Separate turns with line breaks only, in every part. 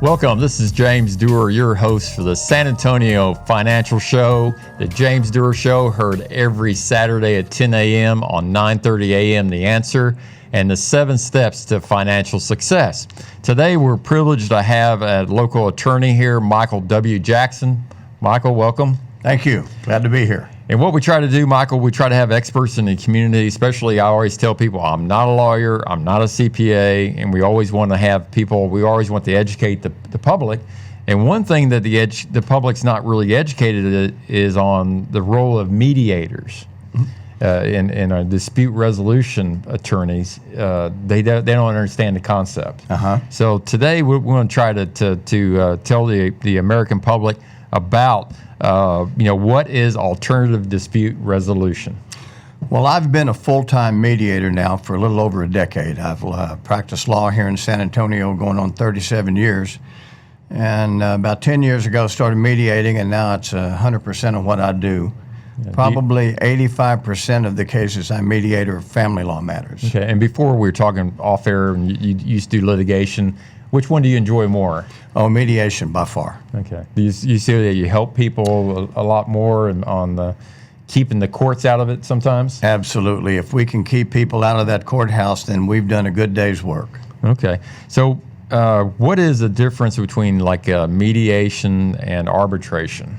Welcome. This is James Dewar, your host for the San Antonio Financial Show. The James Dewar Show, heard every Saturday at 10 a.m. on 9:30 a.m. The Answer, and the 7 Steps to Financial Success. Today, we're privileged to have a local attorney here, Michael W. Jackson. Michael, welcome.
Thank you. Glad to be here.
And what we try to do, Michael, we try to have experts in the community, especially I always tell people, I'm not a lawyer, I'm not a CPA, and we always want to have people, we always want to educate the public. And one thing that the public's not really educated is on the role of mediators. In dispute resolution attorneys. They don't understand the concept. So today we're going to try to tell the American public about what is alternative dispute resolution.
Well, I've been a full-time mediator now for a little over a decade. I've practiced law here in San Antonio going on 37 years. And about 10 years ago started mediating, and now it's 100% of what I do. Yeah, probably 85% of the cases I mediate are family law matters.
Okay, and before we were talking off air, and you used to do litigation. Which one do you enjoy more?
Oh, mediation by far.
Okay. You see that you help people a lot more on keeping the courts out of it sometimes?
Absolutely. If we can keep people out of that courthouse, then we've done a good day's work.
Okay. So what is the difference between mediation and arbitration?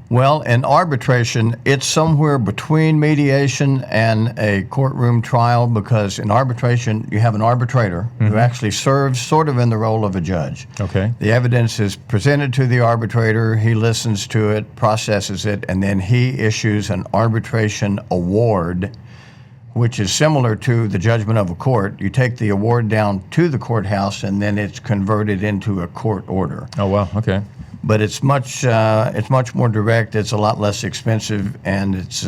Well, in arbitration, it's somewhere between mediation and a courtroom trial, because in arbitration, you have an arbitrator who actually serves sort of in the role of a judge.
Okay.
The evidence is presented to the arbitrator, he listens to it, processes it, and then he issues an arbitration award, which is similar to the judgment of a court. You take the award down to the courthouse, and then it's converted into a court order.
Oh, wow. Okay.
But it's much more direct. It's a lot less expensive, and it's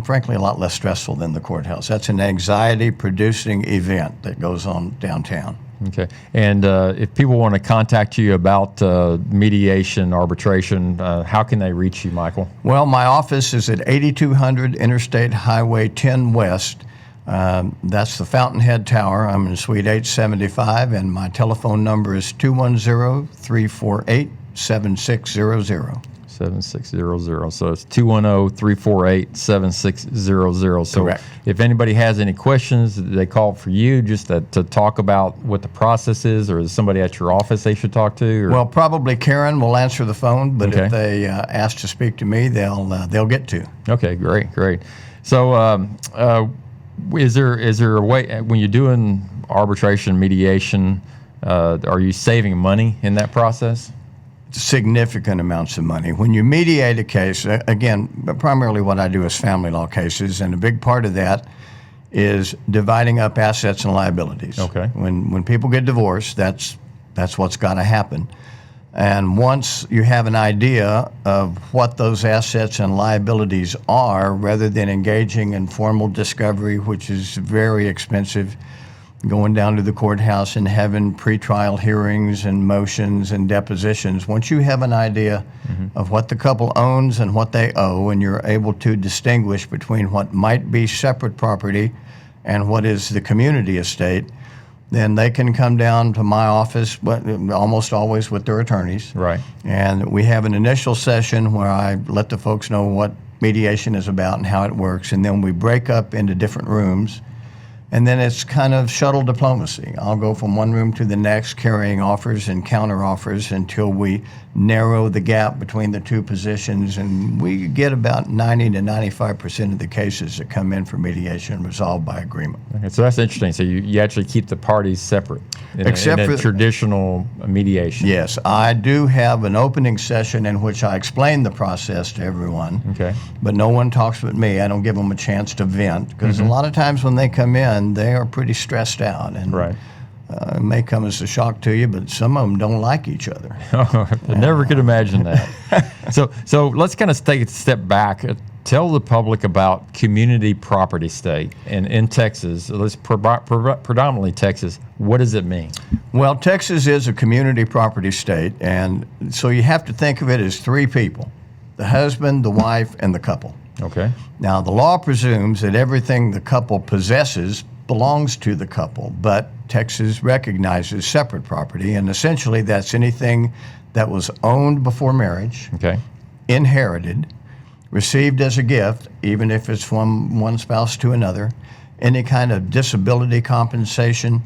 frankly a lot less stressful than the courthouse. That's an anxiety-producing event that goes on downtown.
Okay. And if people want to contact you about mediation, arbitration, how can they reach you, Michael?
Well, my office is at 8200 Interstate Highway 10 West. That's the Fountainhead Tower. I'm in Suite 875, and my telephone number is 210-348-7600. 7600. So it's 210-348-7600. So correct.
If anybody has any questions, they call for you just to talk about what the process is, or is somebody at your office they should talk to? Or?
Well, probably Karen will answer the phone, but if they ask to speak to me, they'll get to.
Okay, great. So is there a way, when you're doing arbitration, mediation, are you saving money in that process?
Significant amounts of money. When you mediate a case, again, primarily what I do is family law cases, and a big part of that is dividing up assets and liabilities.
Okay.
When people get divorced, that's what's got to happen. And once you have an idea of what those assets and liabilities are, rather than engaging in formal discovery, which is very expensive, going down to the courthouse and having pretrial hearings and motions and depositions, once you have an idea of what the couple owns and what they owe, and you're able to distinguish between what might be separate property and what is the community estate, then they can come down to my office, but almost always with their attorneys.
Right.
And we have an initial session where I let the folks know what mediation is about and how it works, and then we break up into different rooms. And then it's kind of shuttle diplomacy. I'll go from one room to the next, carrying offers and counter offers until we narrow the gap between the two positions. And we get about 90 to 95% of the cases that come in for mediation resolved by agreement.
Okay, so that's interesting. So you actually keep the parties separate
Except
in
for
a traditional mediation.
Yes, I do have an opening session in which I explain the process to everyone.
Okay.
But no one talks with me. I don't give them a chance to vent, because a lot of times when they come in, they are pretty stressed out. And
right.
It may come as a shock to you, but some of them don't like each other.
I never could imagine that. So let's kind of take a step back. Tell the public about community property state. And in Texas, let's predominantly Texas, what does it mean?
Well, Texas is a community property state, and so you have to think of it as three people: the husband, the wife, and the couple.
Okay.
Now, the law presumes that everything the couple possesses belongs to the couple, but Texas recognizes separate property, and essentially that's anything that was owned before marriage,
Okay.
inherited, received as a gift, even if it's from one spouse to another, any kind of disability compensation,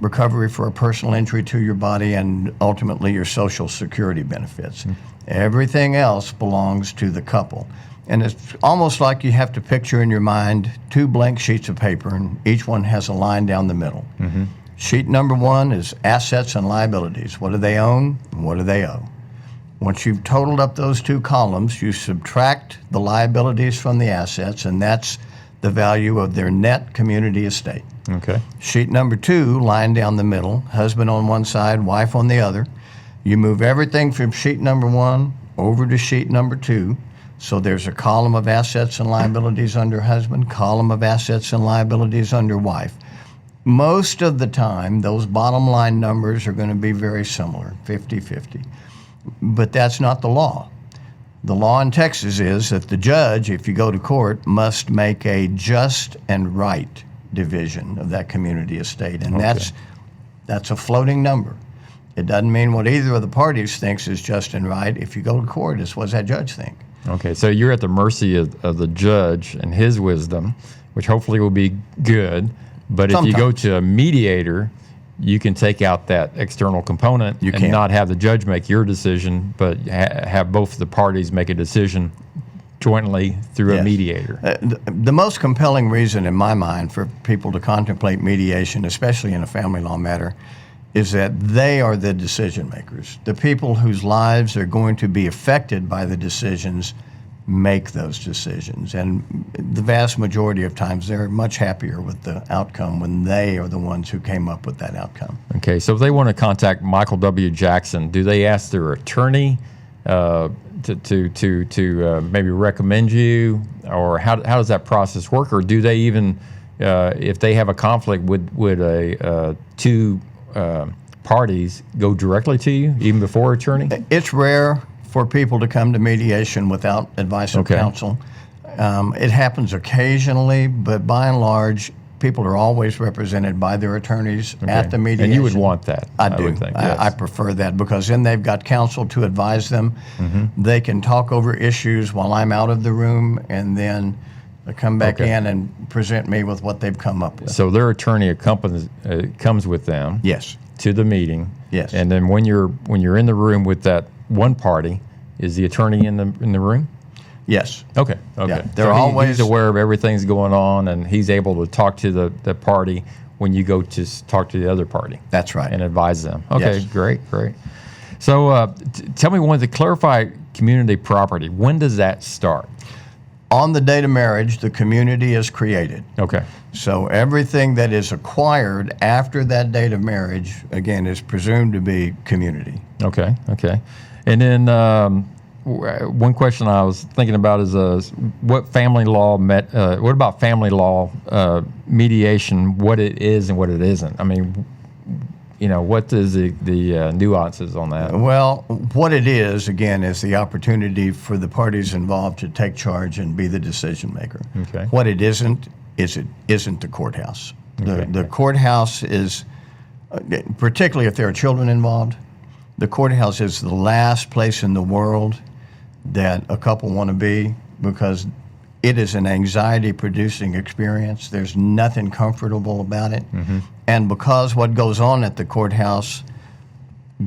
recovery for a personal injury to your body, and ultimately your Social Security benefits. Everything else belongs to the couple. And it's almost like you have to picture in your mind 2 blank sheets of paper, and each one has a line down the middle. Sheet number 1 is assets and liabilities. What do they own and what do they owe? Once you've totaled up those 2 columns, you subtract the liabilities from the assets, and that's the value of their net community estate.
Okay.
Sheet number 2, line down the middle, husband on one side, wife on the other. You move everything from sheet number 1 over to sheet number 2. So there's a column of assets and liabilities under husband, column of assets and liabilities under wife. Most of the time, those bottom line numbers are going to be very similar, 50-50. But that's not the law. The law in Texas is that the judge, if you go to court, must make a just and right division of that community estate. And that's a floating number. It doesn't mean what either of the parties thinks is just and right. If you go to court, it's what does that judge think?
Okay, so you're at the mercy of the judge and his wisdom, which hopefully will be good. But if you go to a mediator, you can take out that external component and not have the judge make your decision, but have both of the parties make a decision jointly through a mediator.
The most compelling reason in my mind for people to contemplate mediation, especially in a family law matter, is that they are the decision makers. The people whose lives are going to be affected by the decisions make those decisions. And the vast majority of times, they're much happier with the outcome when they are the ones who came up with that outcome.
Okay, so if they want to contact Michael W. Jackson, do they ask their attorney to maybe recommend you, or how does that process work? Or do they even, if they have a conflict, would 2 parties go directly to you even before attorney?
It's rare for people to come to mediation without advice of counsel. It happens occasionally, but by and large, people are always represented by their attorneys at the mediation.
And you would want that?
I do.
Would think, yes.
I prefer that because then they've got counsel to advise them. They can talk over issues while I'm out of the room, and then come back in and present me with what they've come up with.
So their attorney comes with them.
Yes.
To the meeting.
Yes.
And then when you're in the room with that one party, is the attorney in the room?
Yes.
Okay.
Yeah,
They're always aware of everything's going on, and he's able to talk to the party when you go to talk to the other party.
That's right.
And advise them. Okay.
Yes.
Great. So tell me, to clarify community property, when does that start?
On the date of marriage, the community is created.
Okay.
So everything that is acquired after that date of marriage, again, is presumed to be community.
Okay. And then one question I was thinking about is what about family law mediation, what it is and what it isn't? I mean, what is the nuances on that?
Well, what it is, again, is the opportunity for the parties involved to take charge and be the decision maker.
Okay.
What it isn't is it isn't the courthouse.
Okay.
The courthouse is, particularly if there are children involved, the courthouse is the last place in the world that a couple want to be, because it is an anxiety-producing experience. There's nothing comfortable about it. And because what goes on at the courthouse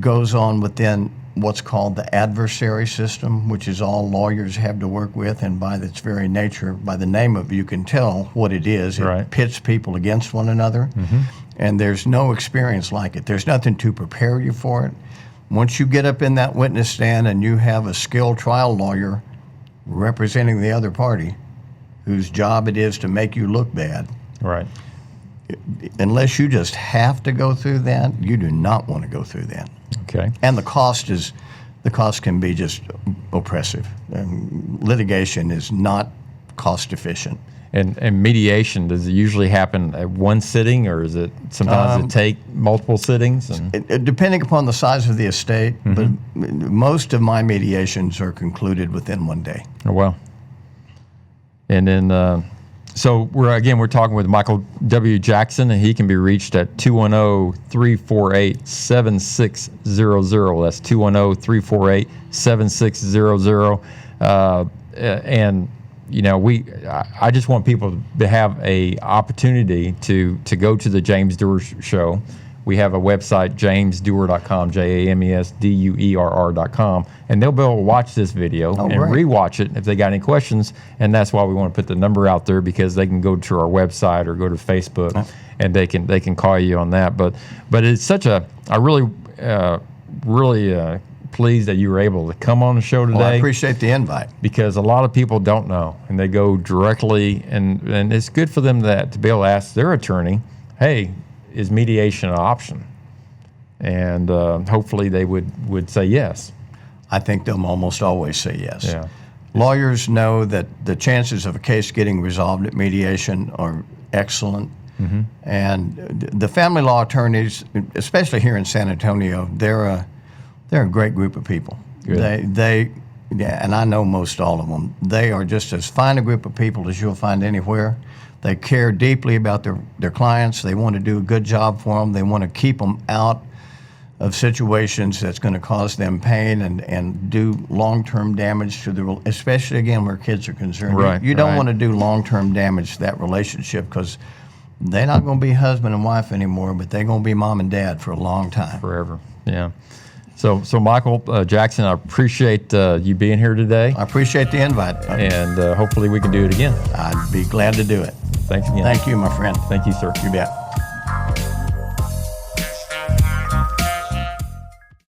goes on within what's called the adversary system, which is all lawyers have to work with, and by its very nature, by the name of it, you can tell what it is. It pits people against one another, and there's no experience like it. There's nothing to prepare you for it. Once you get up in that witness stand and you have a skilled trial lawyer representing the other party, whose job it is to make you look bad,
right?
Unless you just have to go through that, you do not want to go through that.
Okay.
And the cost can be just oppressive. Litigation is not cost efficient.
And mediation, does it usually happen at one sitting, or is it sometimes it take multiple sittings?
Depending upon the size of the estate, but most of my mediations are concluded within one day.
Oh, well. And then So we're talking with Michael W. Jackson, and he can be reached at 210-348-7600. That's 210-348-7600. And I just want people to have a opportunity to go to the James Dewar Show. We have a website, jamesdewar.com, JamesDuerr.com, and they'll be able to watch this video and
great.
rewatch it if they got any questions. And that's why we want to put the number out there, because they can go to our website or go to Facebook, and they can call you on that. But it's such a I really pleased that you were able to come on the show today.
Well, I appreciate the invite.
Because a lot of people don't know, and they go directly, and it's good for them to be able to ask their attorney, hey, is mediation an option? And hopefully they would say yes.
I think they'll almost always say yes.
Yeah.
Lawyers know that the chances of a case getting resolved at mediation are excellent. Mm-hmm. And the family law attorneys, especially here in San Antonio, they're a great group of people.
Good.
And I know most all of them. They are just as fine a group of people as you'll find anywhere. They care deeply about their clients. They want to do a good job for them. They want to keep them out of situations that's going to cause them pain and do long-term damage to especially, again, where kids are concerned.
Right,
you don't want to do long-term damage to that relationship, because they're not going to be husband and wife anymore, but they're going to be mom and dad for a long time.
Forever, yeah. So Michael Jackson, I appreciate you being here today.
I appreciate the invite.
And hopefully we can do it again.
I'd be glad to do it.
Thanks again.
Thank you, my friend.
Thank you, sir.
You bet.